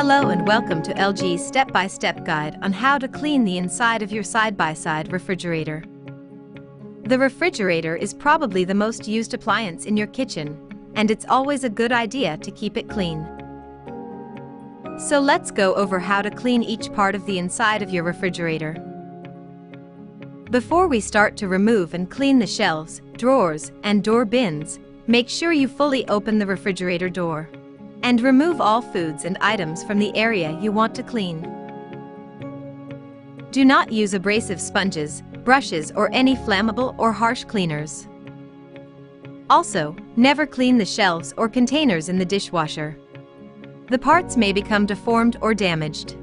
Hello and welcome to LG's step-by-step guide on how to clean the inside of your side-by-side refrigerator. The refrigerator is probably the most used appliance in your kitchen, and it's always a good idea to keep it clean. So let's go over how to clean each part of the inside of your refrigerator. Before we start to remove and clean the shelves, drawers, and door bins, make sure you fully open the refrigerator door and remove all foods and items from the area you want to clean. Do not use abrasive sponges, brushes, or any flammable or harsh cleaners. Also, never clean the shelves or containers in the dishwasher. The parts may become deformed or damaged.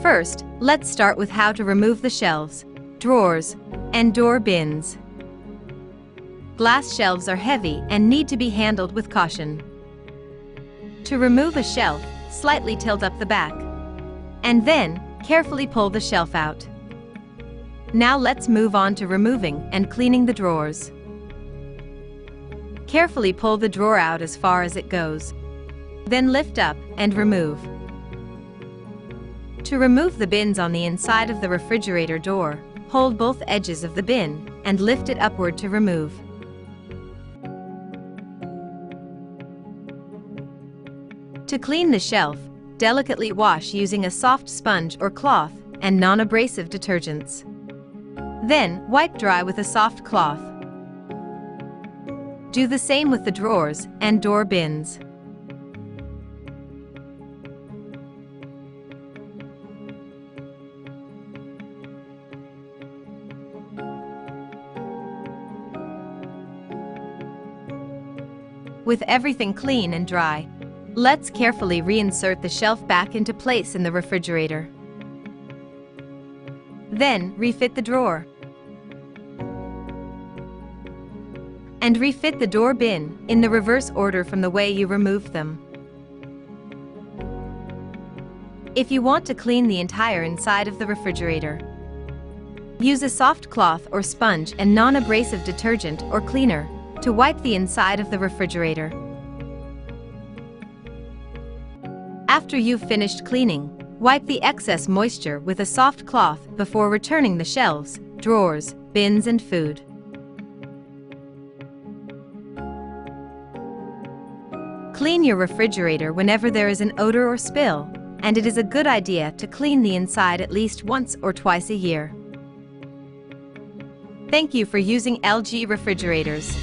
First, let's start with how to remove the shelves, drawers, and door bins. Glass shelves are heavy and need to be handled with caution. To remove a shelf, slightly tilt up the back, and then carefully pull the shelf out. Now let's move on to removing and cleaning the drawers. Carefully pull the drawer out as far as it goes. Then lift up and remove. To remove the bins on the inside of the refrigerator door, hold both edges of the bin and lift it upward to remove. To clean the shelf, delicately wash using a soft sponge or cloth and non-abrasive detergents. Then, wipe dry with a soft cloth. Do the same with the drawers and door bins. With everything clean and dry, let's carefully reinsert the shelf back into place in the refrigerator. Then, refit the drawer. And refit the door bin in the reverse order from the way you removed them. If you want to clean the entire inside of the refrigerator, use a soft cloth or sponge and non-abrasive detergent or cleaner to wipe the inside of the refrigerator. After you've finished cleaning, wipe the excess moisture with a soft cloth before returning the shelves, drawers, bins, and food. Clean your refrigerator whenever there is an odor or spill, and it is a good idea to clean the inside at least once or twice a year. Thank you for using LG refrigerators.